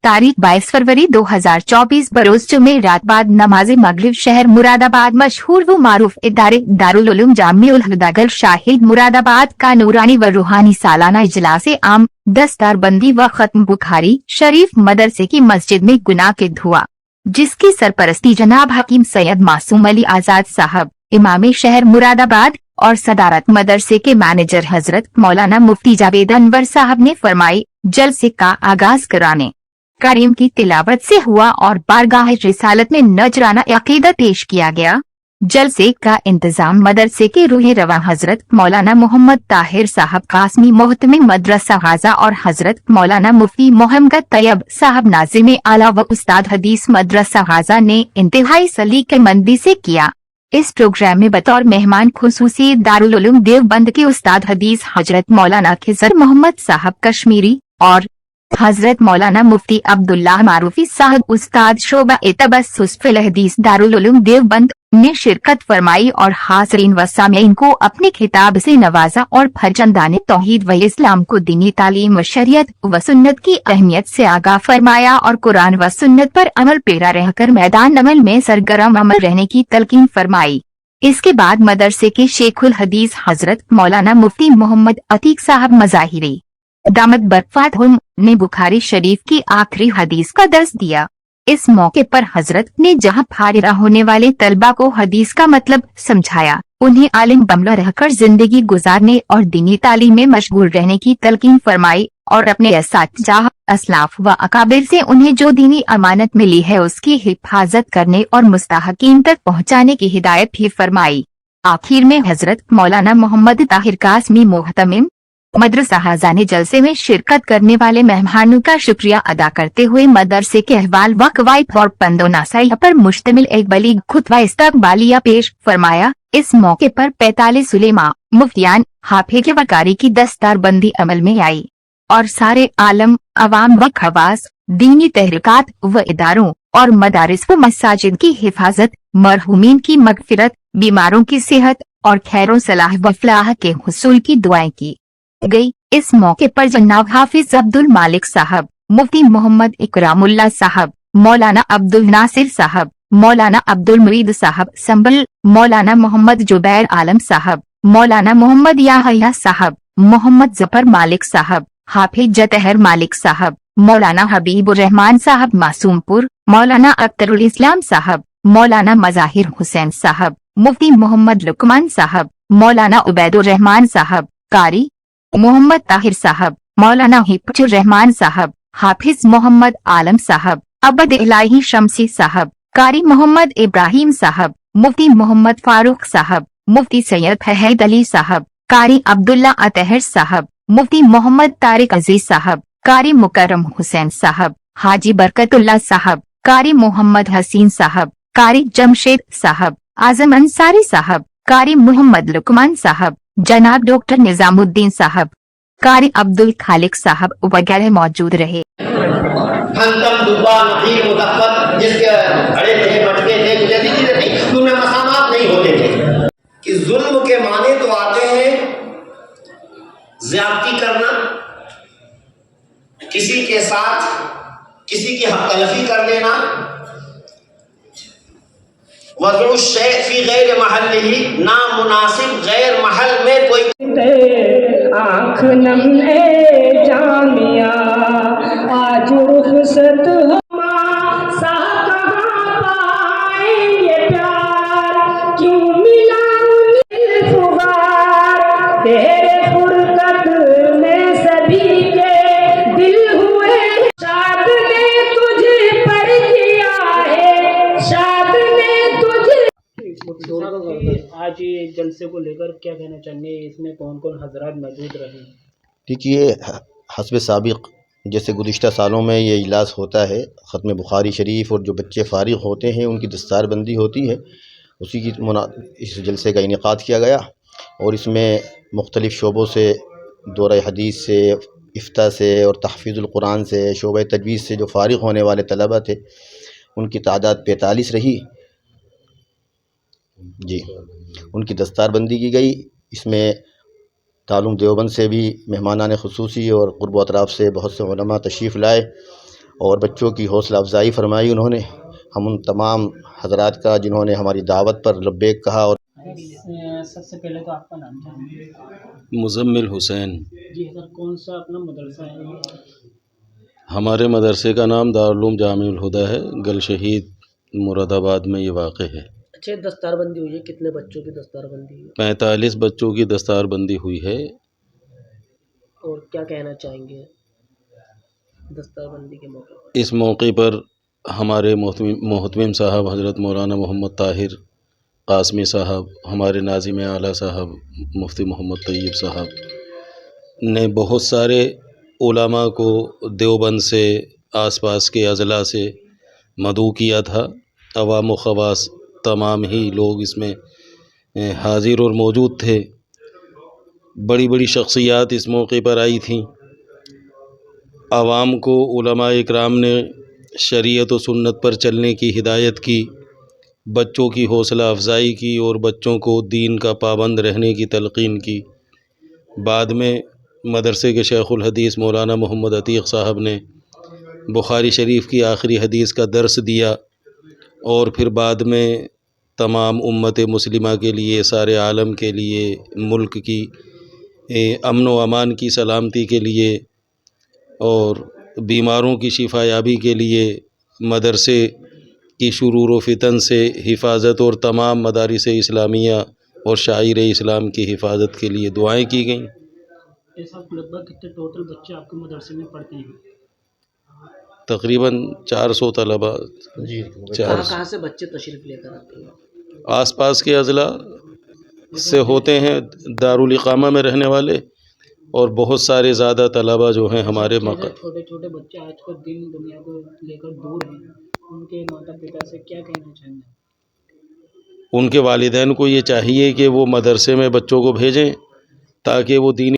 तारीख 22 फरवरी 2024 बरोज जुमे रात बाद नमाज मगरिब शहर मुरादाबाद मशहूर व मारूफ इदारे दारुल उलूम जामिउल हुदा शाहिद मुरादाबाद का नूरानी व रूहानी सालाना इजलास आम दस्तारबंदी व खत्म बुखारी शरीफ मदरसे की मस्जिद में गुनाह के धुआ, जिसकी सरपरस्ती जनाब हकीम सैयद मासूम अली आजाद साहब इमाम शहर मुरादाबाद और सदारत मदरसे के मैनेजर हजरत मौलाना मुफ्ती जावेद अनवर साहब ने फरमाई। जलसे का आगाज कराने करीम की तिलावत से हुआ और बारगाह रिसालत में नजराना अकीदा पेश किया गया। जलसे का इंतजाम मदरसे के रूह रवा हजरत मौलाना मोहम्मद ताहिर साहब कासमी मोहतमी मदरसा गाजा और हजरत मौलाना मुफ्ती मोहम्मद तैयब साहब नाज़िम आला व उस्ताद हदीस मदरसा गाजा ने इंतहाई सलीकेमंदी से किया। इस प्रोग्राम में बतौर मेहमान खुसूसी दारुल उलूम देवबंद के उस्ताद हदीस हजरत मौलाना खिजर मोहम्मद साहब कश्मीरी और हजरत मौलाना मुफ्ती अब्दुल्लाह मारूफी साहब उस्ताद शोबा तबस्सुस फिल हदीस दारुल उलूम देवबंद ने शिरकत फरमाई और हाज़रीन व सामीईन को अपने खिताब से नवाजा और फरजंदाने तौहीद व इस्लाम को दीनी तालीम व शरीयत व सुन्नत की अहमियत से आगाह फरमाया और कुरान व सुन्नत पर अमल पेरा रहकर मैदान अमल में सरगर्म अमल रहने की तलकीन फरमाई। इसके बाद मदरसे के शेखुल हदीस हजरत मौलाना मुफ्ती मोहम्मद अतीक साहब मज़ाहिरी दामत बरक़ातहुम ने बुखारी शरीफ की आखिरी हदीस का दर्स दिया। इस मौके पर हजरत ने जहां फारिगा होने वाले तलबा को हदीस का मतलब समझाया, उन्हें आलिम बमला रहकर जिंदगी गुजारने और दीनी तालीम में मशगूल रहने की तलकीन फरमाई और अपने असातिज़ा असलाफ व अकाबिर से उन्हें जो दीनी अमानत मिली है उसकी हिफाजत करने और मुस्तहकीन तक पहुँचाने की हिदायत भी फरमाई। आखिर में हजरत मौलाना मोहम्मद ताहिर कासमी मोहतमिम मदरसा गाजा ने जलसे में शिरकत करने वाले मेहमानों का शुक्रिया अदा करते हुए मदरसे के अहवाल व कवायद और पंदो नसाइह पर मुश्तमिल एक बलीग खुतबा इस्तक़बालिया पेश फरमाया। इस मौके पर 45 उलेमा, मुफ्तियान, हाफिज़ व कारी की दस्तारबंदी अमल में आई और सारे आलम, अवाम व खवास, दीनी तहरीकात व इदारों और मदारिस व मसाजिद की हिफाजत, मरहूमीन की मगफिरत, बीमारों की सेहत और खैर सलाह व फलाह के हुसूल की दुआएं की गई। इस मौके पर जनाब हाफिज अब्दुल मालिक साहब, मुफ्ती मोहम्मद इकरामुल्लाह साहब, मौलाना अब्दुल नासिर साहब, मौलाना अब्दुल मुईद साहब संबल, मौलाना मोहम्मद जुबैर आलम साहब, मौलाना मोहम्मद याहया साहब, मोहम्मद जफर मालिक साहब, हाफिज जतहर मालिक साहब, मौलाना हबीबुर रहमान साहब मासूमपुर, मौलाना अख्तरुल इस्लाम साहब, मौलाना मज़ाहिर हुसैन साहब, मुफ्ती मोहम्मद लुकमान साहब, मौलाना उबैदुर रहमान साहब, कारी मोहम्मद ताहिर साहब, मौलाना हिब्बुर रहमान साहब, हाफिज मोहम्मद आलम साहब, अबद इलाही शमसी साहब, कारी मोहम्मद इब्राहिम साहब, मुफ्ती मोहम्मद फारूक साहब, मुफ्ती सैयद फहद अली साहब, कारी अब्दुल्ला अतहर साहब, मुफ्ती मोहम्मद तारिक अजीज साहब, कारी मुकर्रम हुसैन साहब, हाजी बरकतुल्लाह साहब, कारी मोहम्मद हसीन साहब, कारी जमशेद साहब, आजम अंसारी साहब, कारी मोहम्मद लुकमान साहब, जनाब डॉक्टर निजामुद्दीन साहब, कारी अब्दुल खालिक साहब वगैरह मौजूद रहे। जिसके बड़े थे, मटके थे, कुछ ऐसी चीजें थी, उनमें मसामात नहीं होते थे। कि जुल्म के माने तो आते हैं ज्यादती करना, किसी के साथ किसी की हक तलफी कर देना, वज़उ शै फी गैर महल्लिही, नामुनासिब गैर महल में कोई आँख नम है जामिया आज रुखसत हो पाएंगे प्यार क्यों मिला तेरे फुरकत में सभी के दिल हुए शाद ने तुझे पर किया है, शाद ने तुझे। आज ये जलसे को लेकर क्या कहना चाहिए, इसमें कौन कौन हजरात मौजूद रहे? देखिए, हस्ब साबिक़ जैसे गुज़िश्ता सालों में ये इजलास होता है, ख़त्म बुखारी शरीफ और जो बच्चे फ़ारिग़ होते हैं उनकी दस्तारबंदी होती है, उसी की इस जलसे का इनेकाद किया गया और इसमें मुख्तलिफ़ शोबों से, दौरा हदीस से, इफ्ता से और तहफ़ीज़ुल कुरान से, शोबा तजवीज़ से जो फ़ारिग़ होने वाले तलबा थे उनकी तादाद 45 रही जी। उनकी दस्तारबंदी की गई। इसमें तालुम देवबंद से भी मेहमानान ख़ुसूसी और क़ुर्ब व अतराफ़ से बहुत से उलमा तशरीफ़ लाए اور بچوں کی حوصلہ افزائی فرمائی انہوں نے. ہم ان تمام حضرات کا جنہوں نے ہماری دعوت پر لبیک کہا. اور سب سے پہلے تو آپ کا نام جانیں گے. مزمل حسین. جی سر، کون سا اپنا مدرسہ ہے؟ ہمارے مدرسے کا نام دارالعلوم جامع الہدیٰ ہے. گل شہید مراد آباد میں یہ واقع ہے. اچھا، دستار بندی ہوئی ہے، کتنے بچوں کی دستار بندی ہے؟ 45 بچوں کی دستار بندی ہوئی ہے. اور کیا کہنا چاہیں گے دستار بندی کے موقع پر؟ اس موقع پر ہمارے محتمم صاحب حضرت مولانا محمد طاہر قاسمی صاحب، ہمارے ناظم اعلیٰ صاحب مفتی محمد طیب صاحب نے بہت سارے علماء کو دیوبند سے، آس پاس کے اضلاع سے مدعو کیا تھا. عوام و خواص تمام ہی لوگ اس میں حاضر اور موجود تھے. بڑی بڑی شخصیات اس موقع پر آئی تھیں. عوام کو علماء اکرام نے شریعت و سنت پر چلنے کی ہدایت کی، بچوں کی حوصلہ افزائی کی اور بچوں کو دین کا پابند رہنے کی تلقین کی. بعد میں مدرسے کے شیخ الحدیث مولانا محمد عتیق صاحب نے بخاری شریف کی آخری حدیث کا درس دیا، اور پھر بعد میں تمام امت مسلمہ کے لیے، سارے عالم کے لیے، ملک کی امن و امان کی سلامتی کے لیے اور بیماروں کی شفا یابی کے لیے مدرسے کی شرور و فتن سے حفاظت اور تمام مدارس اسلامیہ اور شاعر اسلام کی حفاظت کے لیے دعائیں کی گئیں. ایسا لگ بھگ کتنے ٹوٹل بچے آپ کے مدرسے میں پڑھتے ہیں؟ تقریباً 400 طلباء. جی، کہاں سے بچے تشریف لے کر آتے ہیں؟ آس پاس کے اضلاع سے ہوتے ہیں، دارالاقامہ میں رہنے والے، اور بہت سارے زیادہ طلباء جو ہیں ہمارے چھوٹے چھوٹے بچے آج کل دین دنیا کو لے کر دور ہیں، ان کے ماتا پتا سے کیا کہنا چاہیں گے؟ ان کے والدین کو یہ چاہیے کہ وہ مدرسے میں بچوں کو بھیجیں تاکہ وہ دینی